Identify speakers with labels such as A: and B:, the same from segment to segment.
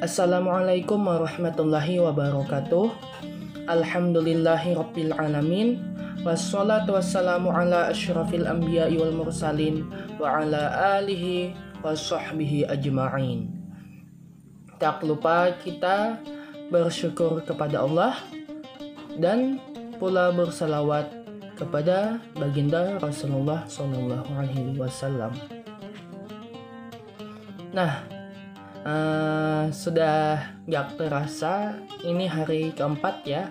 A: Assalamualaikum warahmatullahi wabarakatuh. Alhamdulillahi rabbil alamin. Wassalatu wassalamu ala asyrafil anbiya'i wal mursalin wa ala alihi wa sahbihi ajma'in. Tak lupa kita bersyukur kepada Allah dan pula bersalawat kepada baginda Rasulullah SAW. Nah, sudah gak terasa ini hari keempat ya.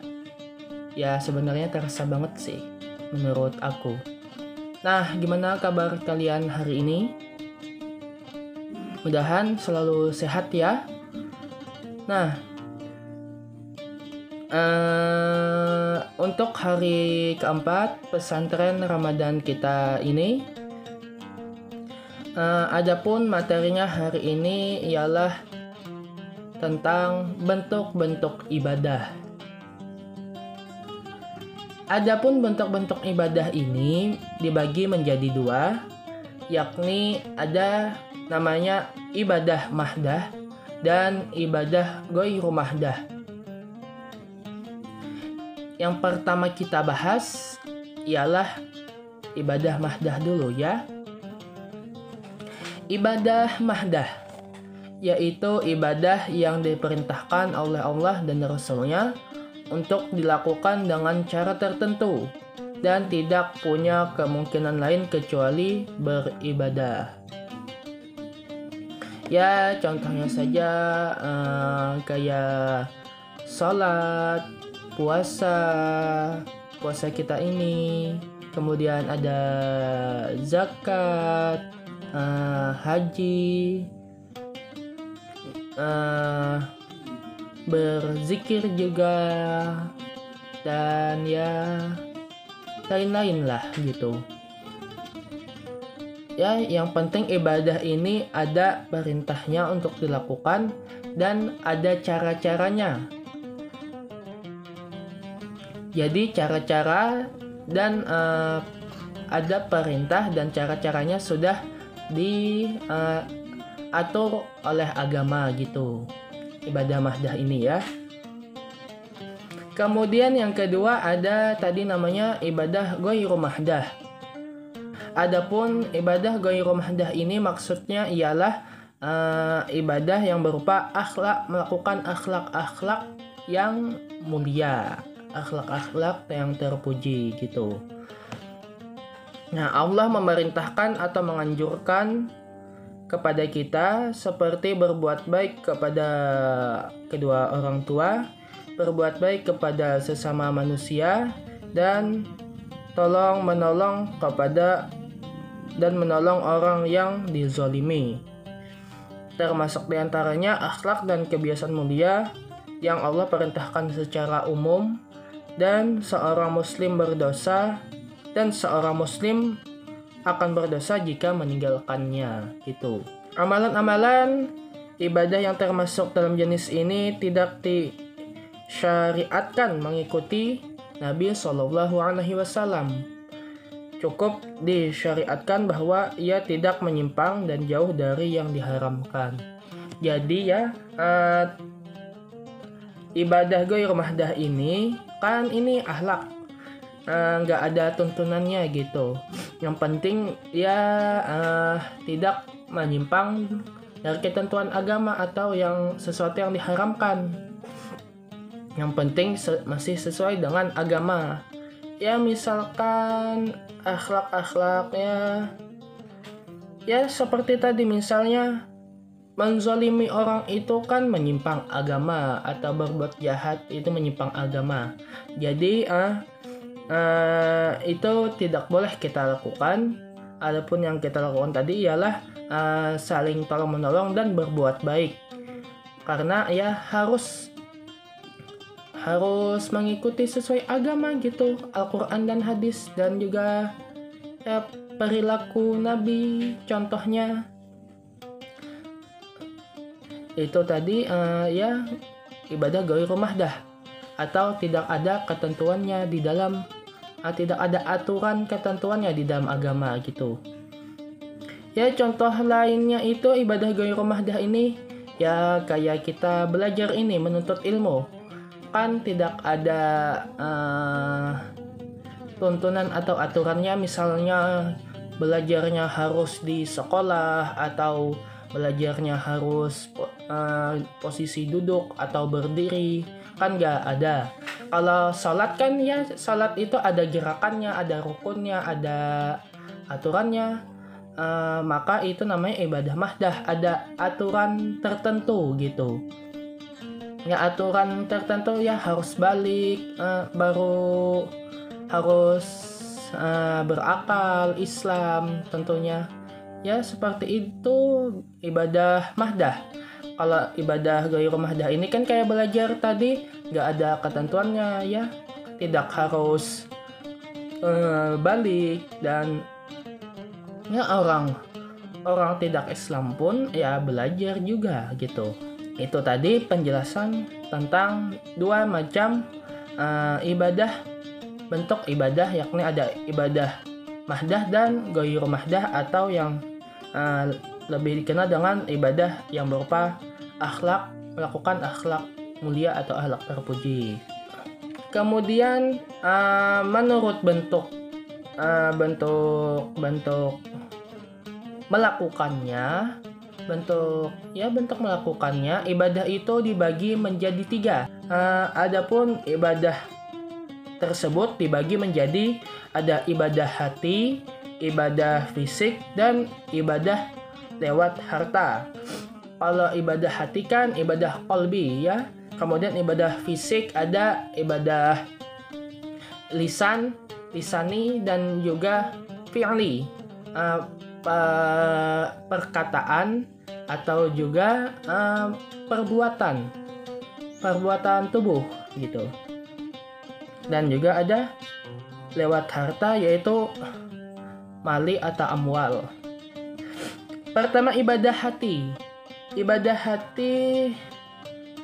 A: Ya sebenarnya terasa banget sih menurut aku. Nah, gimana kabar kalian hari ini? Mudahan selalu sehat ya. Nah, untuk hari keempat pesantren Ramadan kita ini, adapun materinya hari ini ialah tentang bentuk-bentuk ibadah. Adapun bentuk-bentuk ibadah ini dibagi menjadi dua, yakni ada namanya ibadah mahdah dan ibadah ghairu mahdah. Yang pertama kita bahas ialah ibadah mahdah dulu ya. Ibadah mahdah yaitu ibadah yang diperintahkan oleh Allah dan Rasul-Nya untuk dilakukan dengan cara tertentu dan tidak punya kemungkinan lain kecuali beribadah. Ya contohnya saja kayak sholat, puasa kita ini, kemudian ada zakat, haji, berzikir juga, dan ya lain-lain lah gitu. Ya yang penting ibadah ini ada perintahnya untuk dilakukan dan ada cara-caranya. Jadi cara-cara dan ada perintah dan cara-caranya sudah diatur oleh agama gitu. Ibadah mahdah ini ya. Kemudian yang kedua ada tadi namanya ibadah ghairu mahdah. Adapun ibadah ghairu mahdah ini maksudnya ialah ibadah yang berupa melakukan akhlak-akhlak yang mulia, akhlak-akhlak yang terpuji gitu. Nah, Allah memerintahkan atau menganjurkan kepada kita seperti berbuat baik kepada kedua orang tua, berbuat baik kepada sesama manusia, dan menolong kepada dan menolong orang yang dizolimi. Termasuk diantaranya akhlak dan kebiasaan mulia yang Allah perintahkan secara umum, dan seorang muslim berdosa dan seorang muslim akan berdosa jika meninggalkannya gitu. Amalan-amalan ibadah yang termasuk dalam jenis ini tidak disyariatkan mengikuti Nabi SAW. Cukup disyariatkan bahwa ia tidak menyimpang dan jauh dari yang diharamkan. Jadi ya ibadah ghairu mahdah ini kan ini akhlak, nggak ada tuntunannya gitu. Yang penting ya tidak menyimpang dari ketentuan agama atau yang sesuatu yang diharamkan. Yang penting masih sesuai dengan agama. Ya misalkan akhlak-akhlaknya ya seperti tadi, misalnya menzolimi orang itu kan menyimpang agama, atau berbuat jahat itu menyimpang agama. Jadi itu tidak boleh kita lakukan. Adapun yang kita lakukan tadi ialah saling tolong menolong dan berbuat baik, karena ya harus mengikuti sesuai agama gitu, Al-Quran dan hadis, dan juga ya, perilaku Nabi contohnya. Itu tadi ya ibadah ghairu mahdah, atau tidak ada ketentuannya di dalam tidak ada aturan ketentuannya di dalam agama gitu. Ya contoh lainnya itu ibadah ghairu mahdah ini Ya kayak kita belajar ini, menuntut ilmu, kan tidak ada tuntunan atau aturannya, misalnya belajarnya harus di sekolah atau belajarnya harus posisi duduk atau berdiri, kan nggak ada. Kalau sholat kan ya, sholat itu ada gerakannya, ada rukunnya, ada aturannya. Maka itu namanya ibadah mahdah, ada aturan tertentu gitu. Ya aturan tertentu ya, harus balik, baru harus berakal, Islam tentunya. Ya seperti itu ibadah mahdah. Kalau ibadah ghairu mahdah ini kan kayak belajar tadi, nggak ada ketentuannya ya, tidak harus balik, dan ya orang tidak Islam pun ya belajar juga gitu. Itu tadi penjelasan tentang dua macam ibadah, bentuk ibadah, yakni ada ibadah mahdah dan ghairu mahdah, atau yang lebih dikenal dengan ibadah yang berupa akhlak, melakukan akhlak mulia atau akhlak terpuji. Kemudian menurut bentuk melakukannya, bentuk melakukannya, ibadah itu dibagi menjadi 3. Adapun ibadah tersebut dibagi menjadi ada ibadah hati, ibadah fisik, dan ibadah lewat harta. Kalau ibadah hati kan ibadah qalbi ya. Kemudian ibadah fisik ada ibadah lisani dan juga fi'li, perkataan atau juga perbuatan tubuh gitu. Dan juga ada lewat harta, yaitu mali atau amwal. Pertama, ibadah hati. Ibadah hati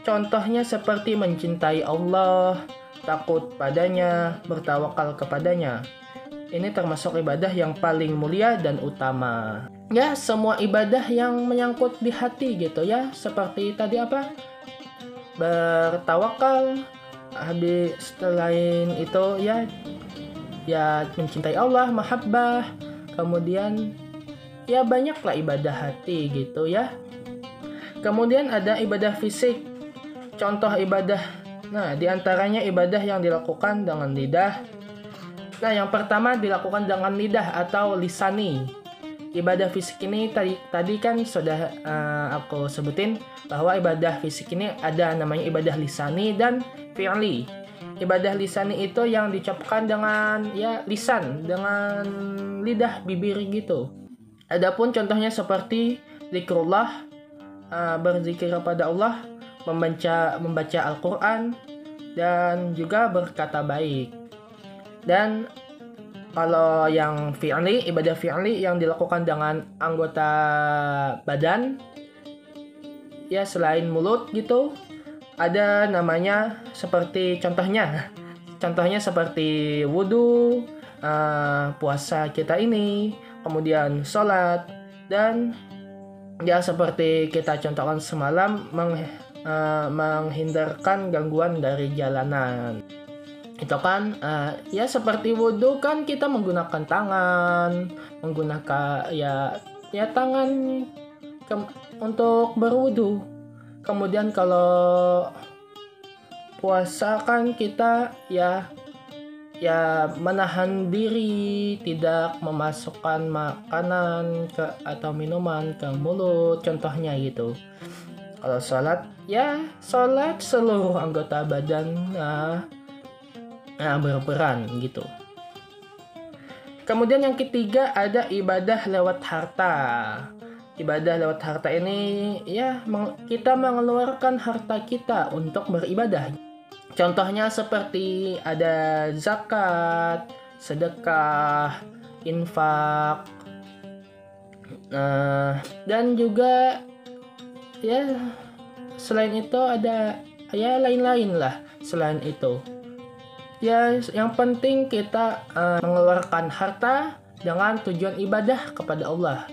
A: contohnya seperti mencintai Allah, takut padanya, bertawakal kepadanya. Ini termasuk ibadah yang paling mulia dan utama. Ya, semua ibadah yang menyangkut di hati gitu ya. Seperti tadi apa? Bertawakal. Selain itu ya mencintai Allah, mahabbah. Kemudian ya banyaklah ibadah hati gitu ya. Kemudian ada ibadah fisik. Contoh ibadah. Nah, diantaranya ibadah yang dilakukan dengan lidah. Nah, yang pertama dilakukan dengan lidah atau lisani. Ibadah fisik ini tadi kan sudah aku sebutin bahwa ibadah fisik ini ada namanya ibadah lisani dan fi'li. Ibadah lisani itu yang diucapkan dengan ya lisan, dengan lidah, bibir gitu. Adapun contohnya seperti zikrullah, berzikir kepada Allah, membaca Al-Quran, dan juga berkata baik. Dan kalau yang fi'li, ibadah fi'li yang dilakukan dengan anggota badan, ya selain mulut gitu, ada namanya seperti contohnya seperti wudhu, puasa kita ini, kemudian sholat, dan ya seperti kita contohkan semalam, menghindarkan gangguan dari jalanan. Itu kan ya seperti wudhu kan kita menggunakan tangan, menggunakan ya tangan untuk berwudhu. Kemudian kalau puasa kan kita ya menahan diri, tidak memasukkan makanan atau minuman ke mulut, contohnya gitu. Kalau sholat seluruh anggota badan berperan gitu. Kemudian yang ketiga ada ibadah lewat harta. Ibadah lewat harta ini ya kita mengeluarkan harta kita untuk beribadah. Contohnya seperti ada zakat, sedekah, infak, dan juga ya selain itu ada ya lain-lain lah selain itu. Ya yang penting kita mengeluarkan harta dengan tujuan ibadah kepada Allah.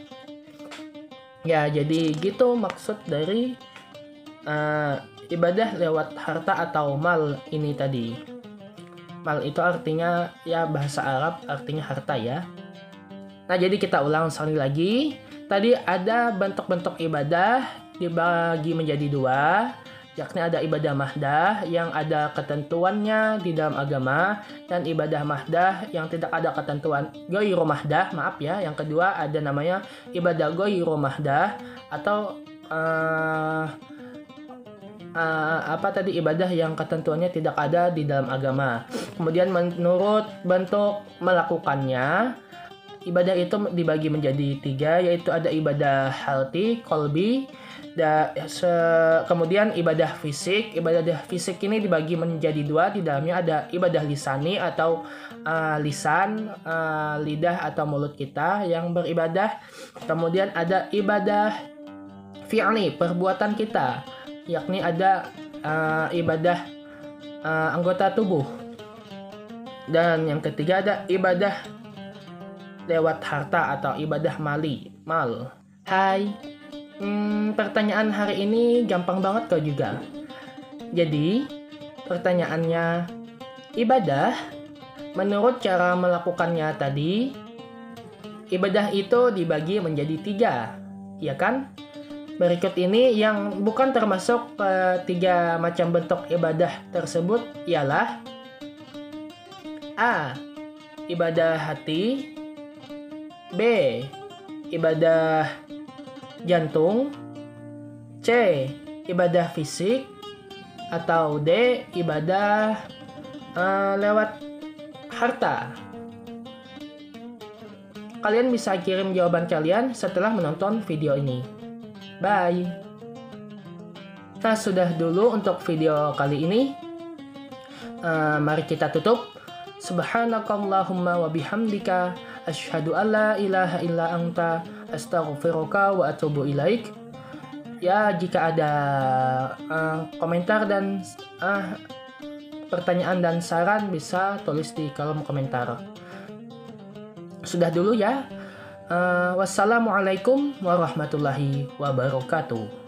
A: Ya jadi gitu maksud dari ibadah lewat harta atau mal ini tadi. Mal itu artinya ya bahasa Arab artinya harta ya. Nah, jadi kita ulang sekali lagi. Tadi ada bentuk-bentuk ibadah dibagi menjadi dua, yakni ada ibadah mahdah yang ada ketentuannya di dalam agama dan ibadah mahdah yang tidak ada ketentuan. Ghairu mahdah, maaf ya. Yang kedua ada namanya ibadah ghairu mahdah atau ibadah yang ketentuannya tidak ada di dalam agama. Kemudian menurut bentuk melakukannya, ibadah itu dibagi menjadi tiga, yaitu ada ibadah hati, kolbi, kemudian ibadah fisik. Ibadah fisik ini dibagi menjadi dua, di dalamnya ada ibadah lisani atau lisan, lidah atau mulut kita yang beribadah. Kemudian ada ibadah fi'li, perbuatan kita, yakni ada ibadah anggota tubuh. Dan yang ketiga ada ibadah lewat harta atau ibadah mal. Hai, pertanyaan hari ini gampang banget kok juga. Jadi, pertanyaannya, ibadah menurut cara melakukannya tadi, ibadah itu dibagi menjadi tiga, ya kan? Berikut ini yang bukan termasuk tiga macam bentuk ibadah tersebut ialah A. Ibadah hati, B. Ibadah jantung, C. Ibadah fisik, atau D. Ibadah lewat harta. Kalian bisa kirim jawaban kalian setelah menonton video ini. Bye. Nah, sudah dulu untuk video kali ini. Mari kita tutup. Subhanakallahumma wa bihamdika asyhadu an la ilaha illa anta astaghfiruka wa atubu ilaik. Ya, jika ada komentar dan pertanyaan dan saran bisa tulis di kolom komentar. Sudah dulu ya. Wassalamualaikum warahmatullahi wabarakatuh.